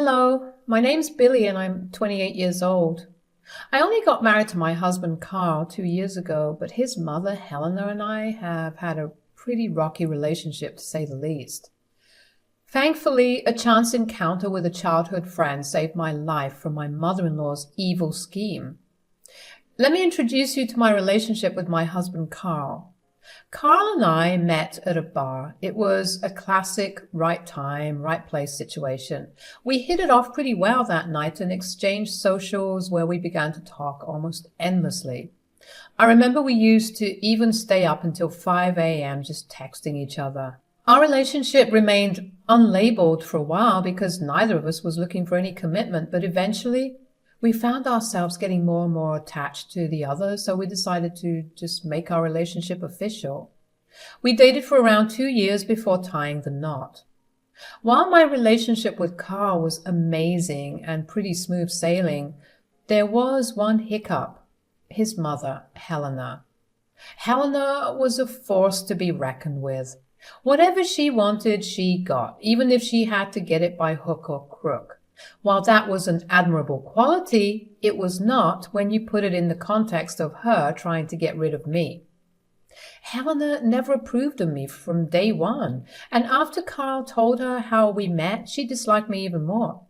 Hello, my name's Billy and I'm 28 years old. I only got married to my husband Carl 2 years ago, but his mother Helena and I have had a pretty rocky relationship to say the least. Thankfully, a chance encounter with a childhood friend saved my life from my mother-in-law's evil scheme. Let me introduce you to my relationship with my husband Carl. Carl and I met at a bar. It was a classic right time, right place situation. We hit it off pretty well that night and exchanged socials where we began to talk almost endlessly. I remember we used to even stay up until 5 a.m. just texting each other. Our relationship remained unlabeled for a while because neither of us was looking for any commitment, but eventually we found ourselves getting more and more attached to the other, so we decided to just make our relationship official. We dated for around 2 years before tying the knot. While my relationship with Carl was amazing and pretty smooth sailing, there was one hiccup: his mother, Helena. Helena was a force to be reckoned with. Whatever she wanted, she got, even if she had to get it by hook or crook. While that was an admirable quality, it was not when you put it in the context of her trying to get rid of me. Helena never approved of me from day one, and after Carl told her how we met, she disliked me even more.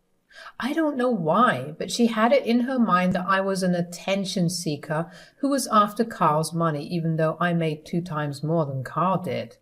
I don't know why, but she had it in her mind that I was an attention seeker who was after Carl's money, even though I made 2 times more than Carl did.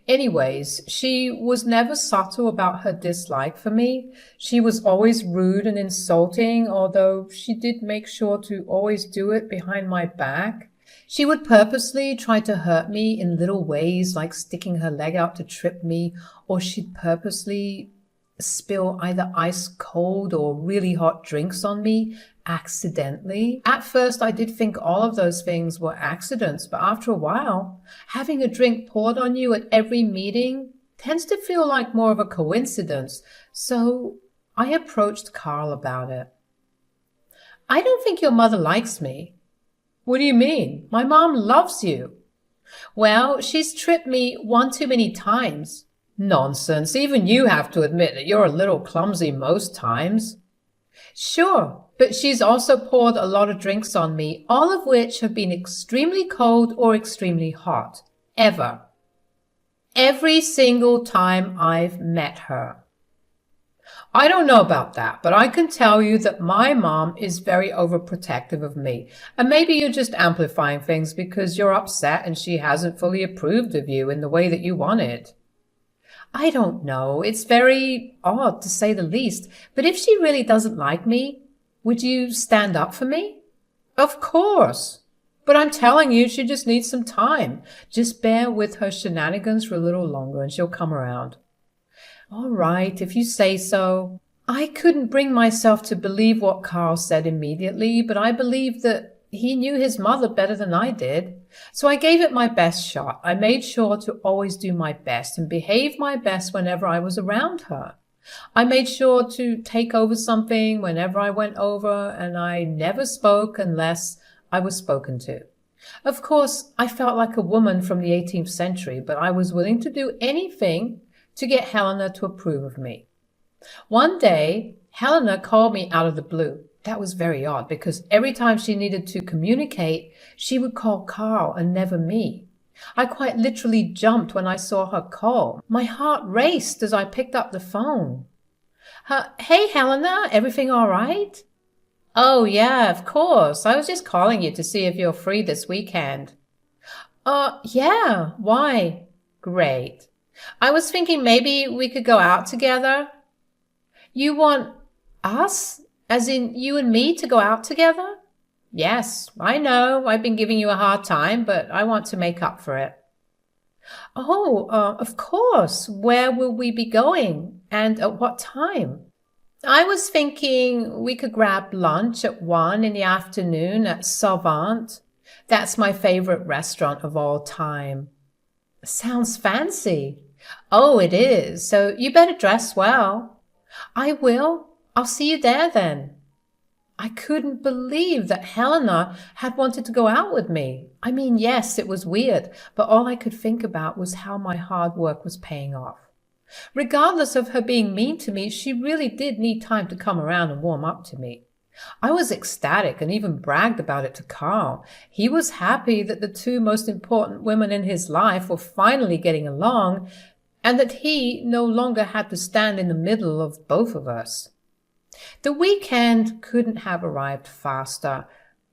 Anyways, she was never subtle about her dislike for me. She was always rude and insulting, although she did make sure to always do it behind my back. She would purposely try to hurt me in little ways, like sticking her leg out to trip me, or she'd purposely spill either ice cold or really hot drinks on me accidentally. At first, I did think all of those things were accidents, but after a while, having a drink poured on you at every meeting tends to feel like more of a coincidence, so I approached Carl about it. "I don't think your mother likes me." "What do you mean? My mom loves you." "Well, she's tripped me one too many times." "Nonsense. Even you have to admit that you're a little clumsy most times." "Sure, but she's also poured a lot of drinks on me, all of which have been extremely cold or extremely hot. Ever. Every single time I've met her." "I don't know about that, but I can tell you that my mom is very overprotective of me. And maybe you're just amplifying things because you're upset and she hasn't fully approved of you in the way that you wanted." "I don't know. It's very odd, to say the least. But if she really doesn't like me, would you stand up for me?" "Of course. But I'm telling you, she just needs some time. Just bear with her shenanigans for a little longer and she'll come around." "All right, if you say so." I couldn't bring myself to believe what Carl said immediately, but I believed that he knew his mother better than I did. So I gave it my best shot. I made sure to always do my best and behave my best whenever I was around her. I made sure to take over something whenever I went over, and I never spoke unless I was spoken to. Of course, I felt like a woman from the 18th century, but I was willing to do anything to get Helena to approve of me. One day, Helena called me out of the blue. That was very odd because every time she needed to communicate, she would call Carl and never me. I quite literally jumped when I saw her call. My heart raced as I picked up the phone. "Hey, Helena, everything all right?" "Oh, yeah, of course. I was just calling you to see if you're free this weekend." Yeah, why?" "Great. I was thinking maybe we could go out together." "You want us? As in you and me to go out together?" "Yes, I know. I've been giving you a hard time, but I want to make up for it." "Oh, of course. Where will we be going? And at what time?" "I was thinking we could grab lunch at 1 in the afternoon at Savant. That's my favorite restaurant of all time." "Sounds fancy." "Oh, it is. So you better dress well." "I will. I'll see you there then." I couldn't believe that Helena had wanted to go out with me. I mean, yes, it was weird, but all I could think about was how my hard work was paying off. Regardless of her being mean to me, she really did need time to come around and warm up to me. I was ecstatic and even bragged about it to Carl. He was happy that the two most important women in his life were finally getting along and that he no longer had to stand in the middle of both of us. The weekend couldn't have arrived faster.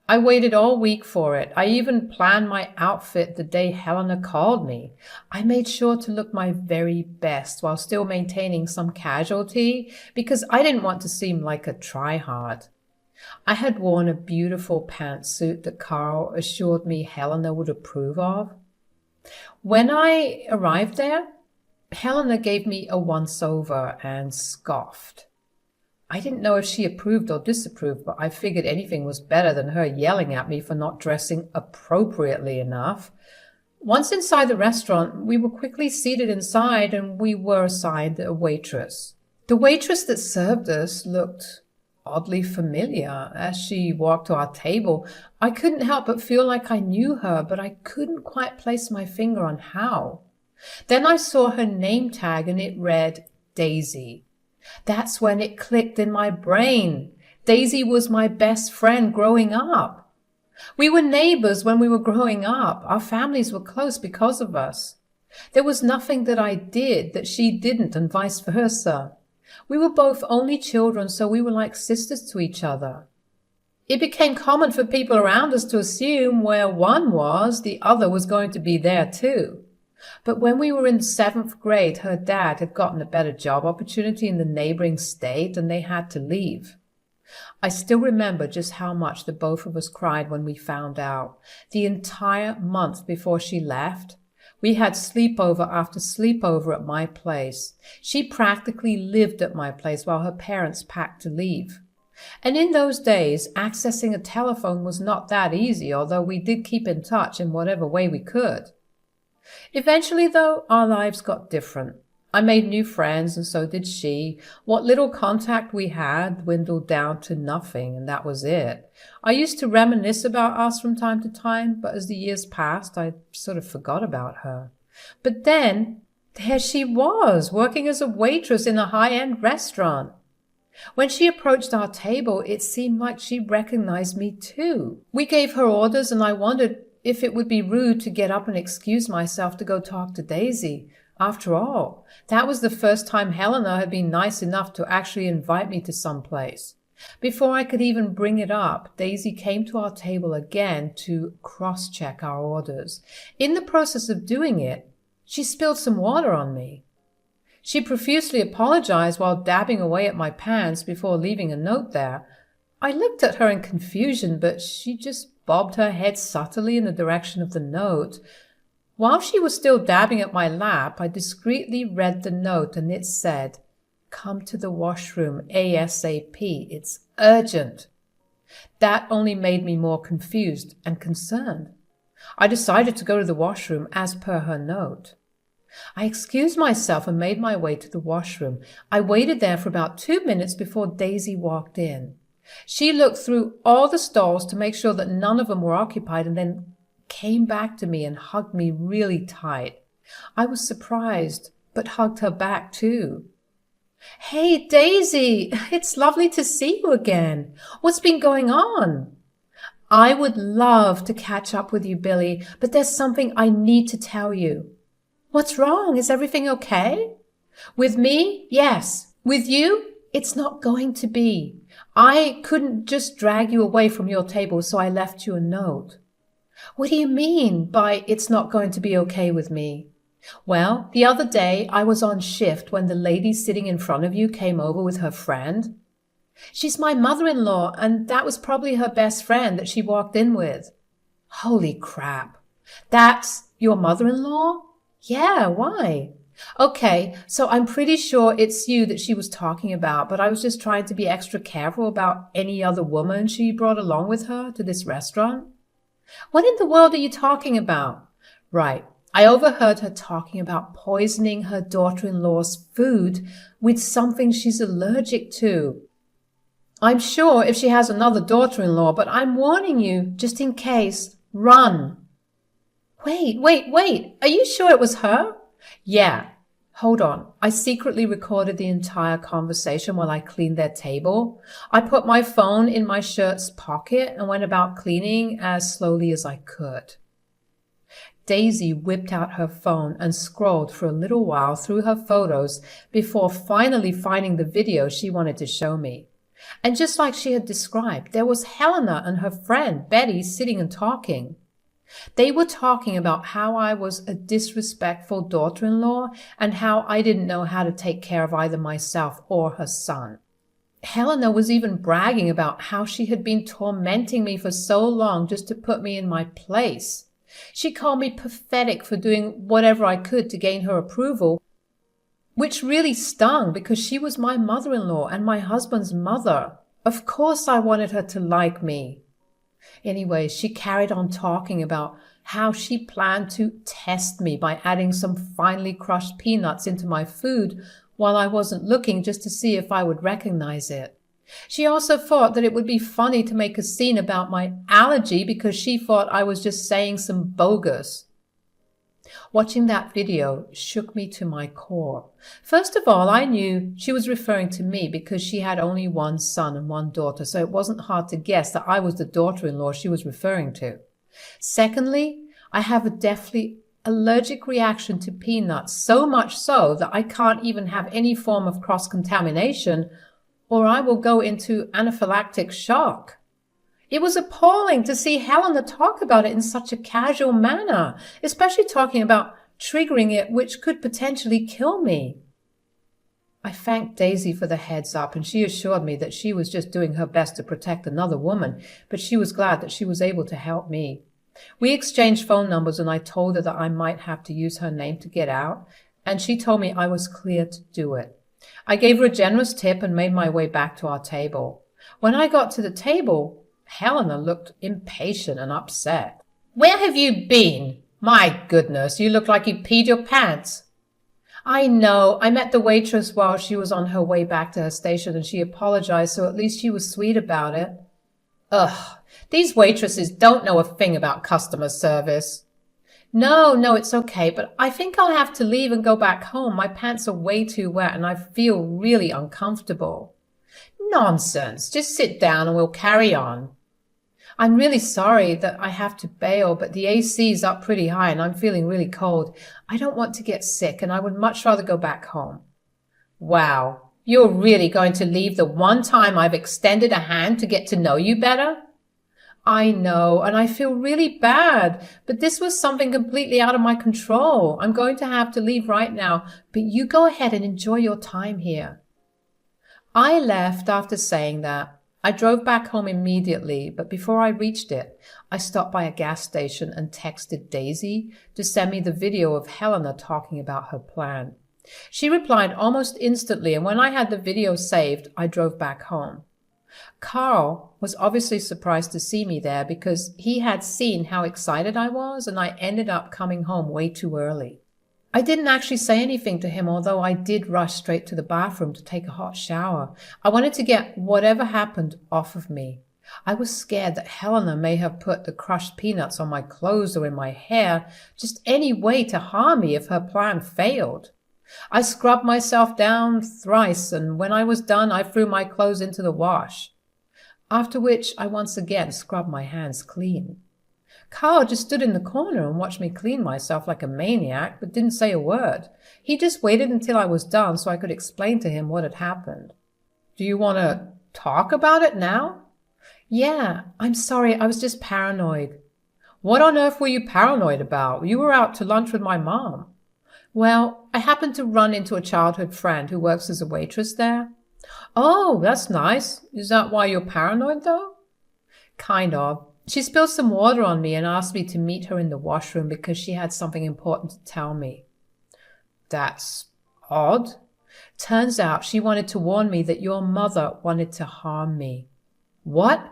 I waited all week for it. I even planned my outfit the day Helena called me. I made sure to look my very best while still maintaining some casualty because I didn't want to seem like a try-hard. I had worn a beautiful pantsuit that Carl assured me Helena would approve of. When I arrived there, Helena gave me a once-over and scoffed. I didn't know if she approved or disapproved, but I figured anything was better than her yelling at me for not dressing appropriately enough. Once inside the restaurant, we were quickly seated inside and we were assigned a waitress. The waitress that served us looked oddly familiar. As she walked to our table, I couldn't help but feel like I knew her, but I couldn't quite place my finger on how. Then I saw her name tag and it read Daisy. That's when it clicked in my brain. Daisy was my best friend growing up. We were neighbors when we were growing up. Our families were close because of us. There was nothing that I did that she didn't, and vice versa. We were both only children, so we were like sisters to each other. It became common for people around us to assume where one was, the other was going to be there too. But when we were in the 7th grade, her dad had gotten a better job opportunity in the neighboring state and they had to leave. I still remember just how much the both of us cried when we found out. The entire month before she left, we had sleepover after sleepover at my place. She practically lived at my place while her parents packed to leave. And in those days, accessing a telephone was not that easy, although we did keep in touch in whatever way we could. Eventually, though, our lives got different. I made new friends, and so did she. What little contact we had dwindled down to nothing, and that was it. I used to reminisce about us from time to time, but as the years passed, I sort of forgot about her. But then, there she was, working as a waitress in a high-end restaurant. When she approached our table, it seemed like she recognized me too. We gave her orders, and I wondered if it would be rude to get up and excuse myself to go talk to Daisy. After all, that was the first time Helena had been nice enough to actually invite me to some place. Before I could even bring it up, Daisy came to our table again to cross-check our orders. In the process of doing it, she spilled some water on me. She profusely apologized while dabbing away at my pants before leaving a note there. I looked at her in confusion, but she just bobbed her head subtly in the direction of the note. While she was still dabbing at my lap, I discreetly read the note, and it said, "Come to the washroom ASAP. It's urgent." That only made me more confused and concerned. I decided to go to the washroom as per her note. I excused myself and made my way to the washroom. I waited there for about 2 minutes before Daisy walked in. She looked through all the stalls to make sure that none of them were occupied and then came back to me and hugged me really tight. I was surprised, but hugged her back too. "Hey, Daisy, it's lovely to see you again. What's been going on?" "I would love to catch up with you, Billy, but there's something I need to tell you." "What's wrong? Is everything okay?" "With me, yes. With you, it's not going to be. I couldn't just drag you away from your table, so I left you a note." "What do you mean by it's not going to be okay with me?" "Well, the other day I was on shift when the lady sitting in front of you came over with her friend. She's my mother-in-law, and that was probably her best friend that she walked in with." "Holy crap. That's your mother-in-law?" "Yeah, why?" "Okay, so I'm pretty sure it's you that she was talking about, but I was just trying to be extra careful about any other woman she brought along with her to this restaurant." "What in the world are you talking about?" "Right. I overheard her talking about poisoning her daughter-in-law's food with something she's allergic to. I'm sure if she has another daughter-in-law, but I'm warning you, just in case, run." Wait. Are you sure it was her?" "Yeah. Hold on. I secretly recorded the entire conversation while I cleaned their table. I put my phone in my shirt's pocket and went about cleaning as slowly as I could. Daisy whipped out her phone and scrolled for a little while through her photos before finally finding the video she wanted to show me. And just like she had described, there was Helena and her friend Betty sitting and talking. They were talking about how I was a disrespectful daughter-in-law and how I didn't know how to take care of either myself or her son. Helena was even bragging about how she had been tormenting me for so long just to put me in my place. She called me pathetic for doing whatever I could to gain her approval, which really stung because she was my mother-in-law and my husband's mother. Of course I wanted her to like me. Anyway, she carried on talking about how she planned to test me by adding some finely crushed peanuts into my food while I wasn't looking, just to see if I would recognize it. She also thought that it would be funny to make a scene about my allergy because she thought I was just saying some bogus. Watching that video shook me to my core. First of all, I knew she was referring to me because she had only one son and one daughter, so it wasn't hard to guess that I was the daughter-in-law she was referring to. Secondly, I have a deathly allergic reaction to peanuts, so much so that I can't even have any form of cross-contamination, or I will go into anaphylactic shock. It was appalling to see Helena talk about it in such a casual manner, especially talking about triggering it, which could potentially kill me. I thanked Daisy for the heads up, and she assured me that she was just doing her best to protect another woman, but she was glad that she was able to help me. We exchanged phone numbers, and I told her that I might have to use her name to get out, and she told me I was clear to do it. I gave her a generous tip and made my way back to our table. When I got to the table, Helena looked impatient and upset. "Where have you been? My goodness, you look like you peed your pants." "I know. I met the waitress while she was on her way back to her station and she apologized, so at least she was sweet about it." Ugh, these waitresses don't know a thing about customer service. No, it's okay, but I think I'll have to leave and go back home. My pants are way too wet and I feel really uncomfortable. Nonsense. Just sit down and we'll carry on. I'm really sorry that I have to bail, but the AC's up pretty high and I'm feeling really cold. I don't want to get sick and I would much rather go back home. Wow, you're really going to leave the one time I've extended a hand to get to know you better? I know, and I feel really bad, but this was something completely out of my control. I'm going to have to leave right now, but you go ahead and enjoy your time here. I left after saying that. I drove back home immediately, but before I reached it, I stopped by a gas station and texted Daisy to send me the video of Helena talking about her plan. She replied almost instantly, and when I had the video saved, I drove back home. Carl was obviously surprised to see me there because he had seen how excited I was, and I ended up coming home way too early. I didn't actually say anything to him, although I did rush straight to the bathroom to take a hot shower. I wanted to get whatever happened off of me. I was scared that Helena may have put the crushed peanuts on my clothes or in my hair, just any way to harm me if her plan failed. I scrubbed myself down thrice, and when I was done, I threw my clothes into the wash, after which I once again scrubbed my hands clean. Carl just stood in the corner and watched me clean myself like a maniac, but didn't say a word. He just waited until I was done so I could explain to him what had happened. "Do you want to talk about it now?" "Yeah, I'm sorry, I was just paranoid." "What on earth were you paranoid about? You were out to lunch with my mom." "Well, I happened to run into a childhood friend who works as a waitress there." "Oh, that's nice. Is that why you're paranoid, though?" "Kind of. She spilled some water on me and asked me to meet her in the washroom because she had something important to tell me." "That's odd. Turns out she wanted to warn me that your mother wanted to harm me." "What?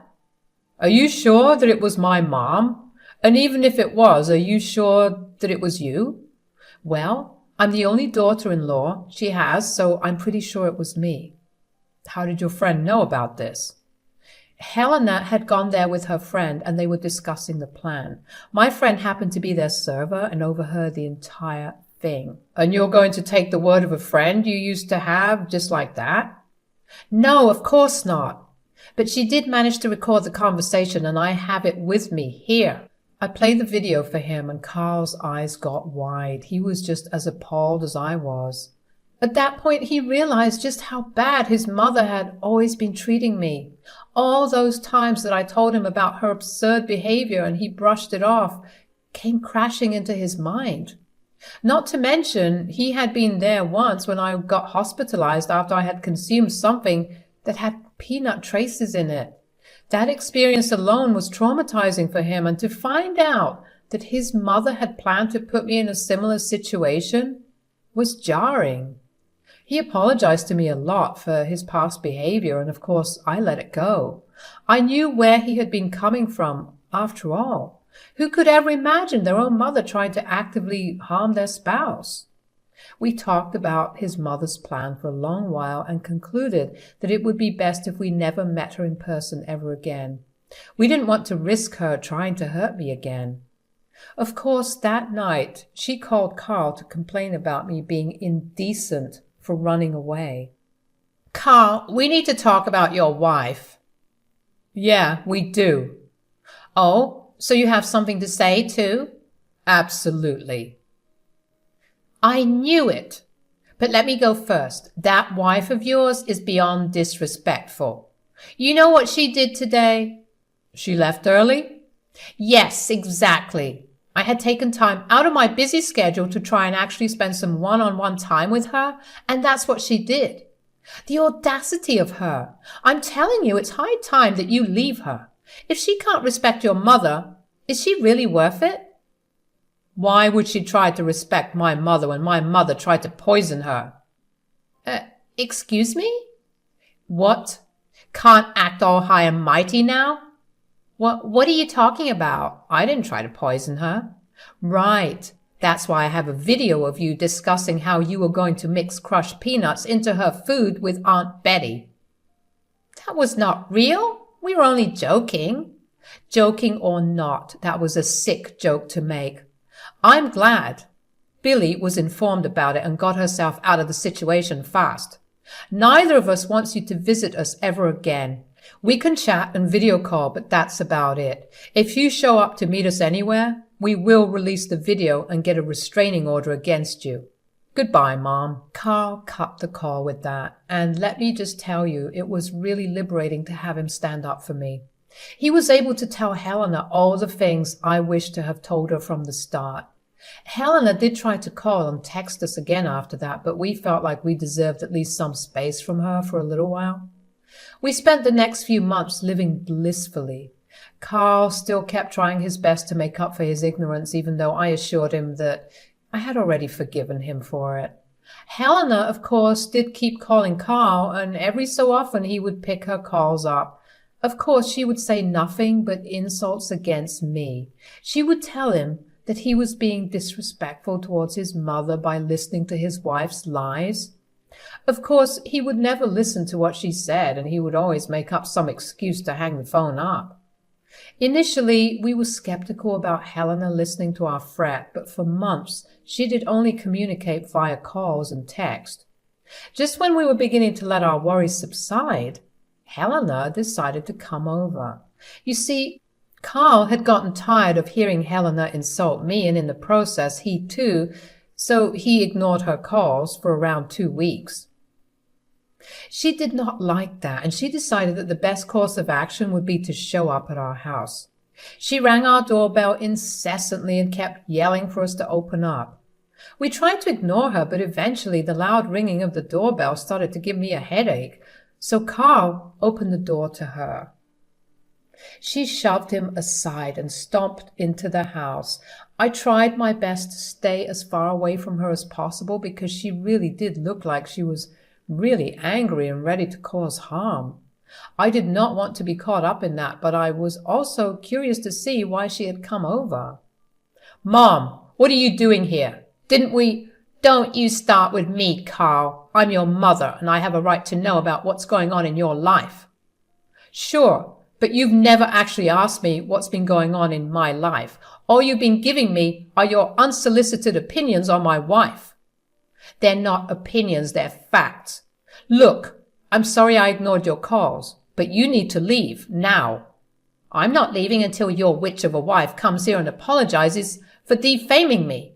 Are you sure that it was my mom? And even if it was, are you sure that it was you?" "Well, I'm the only daughter-in-law she has, so I'm pretty sure it was me." "How did your friend know about this?" "Helena had gone there with her friend and they were discussing the plan. My friend happened to be their server and overheard the entire thing. And you're going to take the word of a friend you used to have just like that? No, of course not. But she did manage to record the conversation, and I have it with me here. I played the video for him, and Carl's eyes got wide. He was just as appalled as I was. At that point, he realized just how bad his mother had always been treating me. All those times that I told him about her absurd behavior and he brushed it off came crashing into his mind. Not to mention, he had been there once when I got hospitalized after I had consumed something that had peanut traces in it. That experience alone was traumatizing for him, and to find out that his mother had planned to put me in a similar situation was jarring. He apologized to me a lot for his past behavior, and of course I let it go. I knew where he had been coming from, after all. Who could ever imagine their own mother trying to actively harm their spouse? We talked about his mother's plan for a long while and concluded that it would be best if we never met her in person ever again. We didn't want to risk her trying to hurt me again. Of course, that night, she called Carl to complain about me being indecent for running away. Carl, we need to talk about your wife. Yeah, we do. Oh, so you have something to say too? Absolutely. I knew it. But let me go first. That wife of yours is beyond disrespectful. You know what she did today? She left early? Yes, exactly. I had taken time out of my busy schedule to try and actually spend some one-on-one time with her, and that's what she did. The audacity of her. I'm telling you, it's high time that you leave her. If she can't respect your mother, is she really worth it? Why would she try to respect my mother when my mother tried to poison her? Excuse me? What? Can't act all high and mighty now? What are you talking about? I didn't try to poison her. Right. That's why I have a video of you discussing how you were going to mix crushed peanuts into her food with Aunt Betty. That was not real. We were only joking. Joking or not, that was a sick joke to make. I'm glad. Billy was informed about it and got herself out of the situation fast. Neither of us wants you to visit us ever again. We can chat and video call, but that's about it. If you show up to meet us anywhere, we will release the video and get a restraining order against you. Goodbye, Mom. Carl cut the call with that, and let me just tell you, it was really liberating to have him stand up for me. He was able to tell Helena all the things I wished to have told her from the start. Helena did try to call and text us again after that, but we felt like we deserved at least some space from her for a little while. We spent the next few months living blissfully. Carl still kept trying his best to make up for his ignorance, even though I assured him that I had already forgiven him for it. Helena, of course, did keep calling Carl, and every so often he would pick her calls up. Of course, she would say nothing but insults against me. She would tell him that he was being disrespectful towards his mother by listening to his wife's lies. Of course, he would never listen to what she said, and he would always make up some excuse to hang the phone up. Initially, we were skeptical about Helena listening to our fret, but for months she did only communicate via calls and text. Just when we were beginning to let our worries subside, Helena decided to come over. You see, Carl had gotten tired of hearing Helena insult me, and in the process he too, so he ignored her calls for around 2 weeks. She did not like that, and she decided that the best course of action would be to show up at our house. She rang our doorbell incessantly and kept yelling for us to open up. We tried to ignore her, but eventually the loud ringing of the doorbell started to give me a headache, so Carl opened the door to her. She shoved him aside and stomped into the house. I tried my best to stay as far away from her as possible because she really did look like she was really angry and ready to cause harm. I did not want to be caught up in that, but I was also curious to see why she had come over. Mom, what are you doing here? Didn't we? Don't you start with me, Carl. I'm your mother, and I have a right to know about what's going on in your life. Sure, but you've never actually asked me what's been going on in my life. All you've been giving me are your unsolicited opinions on my wife. They're not opinions, they're facts. Look, I'm sorry I ignored your calls, but you need to leave now. I'm not leaving until your witch of a wife comes here and apologizes for defaming me.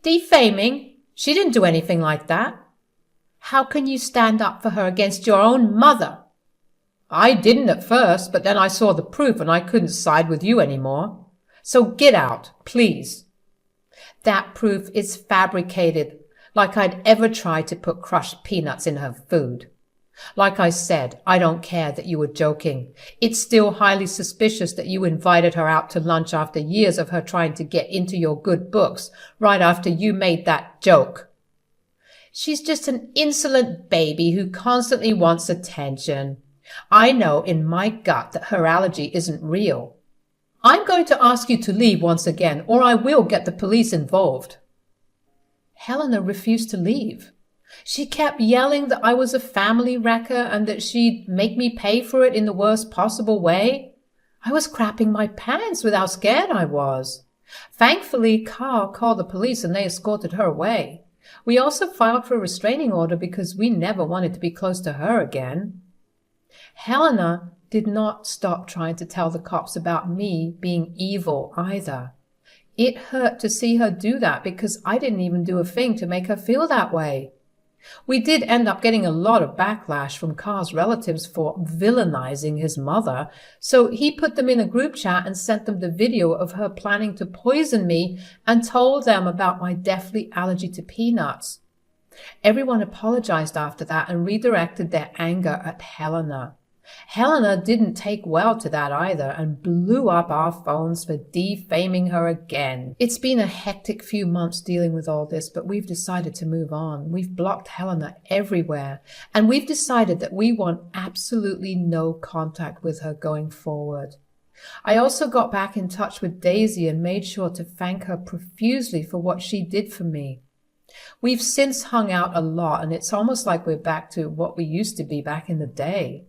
Defaming? She didn't do anything like that. How can you stand up for her against your own mother? I didn't at first, but then I saw the proof and I couldn't side with you anymore. So get out, please. That proof is fabricated, like I'd ever tried to put crushed peanuts in her food. Like I said, I don't care that you were joking. It's still highly suspicious that you invited her out to lunch after years of her trying to get into your good books right after you made that joke. She's just an insolent baby who constantly wants attention. I know in my gut that her allergy isn't real. I'm going to ask you to leave once again, or I will get the police involved. Helena refused to leave. She kept yelling that I was a family wrecker and that she'd make me pay for it in the worst possible way. I was crapping my pants with how scared I was. Thankfully, Carl called the police and they escorted her away. We also filed for a restraining order because we never wanted to be close to her again. Helena did not stop trying to tell the cops about me being evil either. It hurt to see her do that because I didn't even do a thing to make her feel that way. We did end up getting a lot of backlash from Carl's relatives for villainizing his mother, so he put them in a group chat and sent them the video of her planning to poison me and told them about my deathly allergy to peanuts. Everyone apologized after that and redirected their anger at Helena. Helena didn't take well to that either and blew up our phones for defaming her again. It's been a hectic few months dealing with all this, but we've decided to move on. We've blocked Helena everywhere, and we've decided that we want absolutely no contact with her going forward. I also got back in touch with Daisy and made sure to thank her profusely for what she did for me. We've since hung out a lot, and it's almost like we're back to what we used to be back in the day.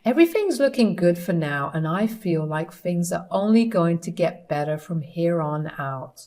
Everything's looking good for now, and I feel like things are only going to get better from here on out.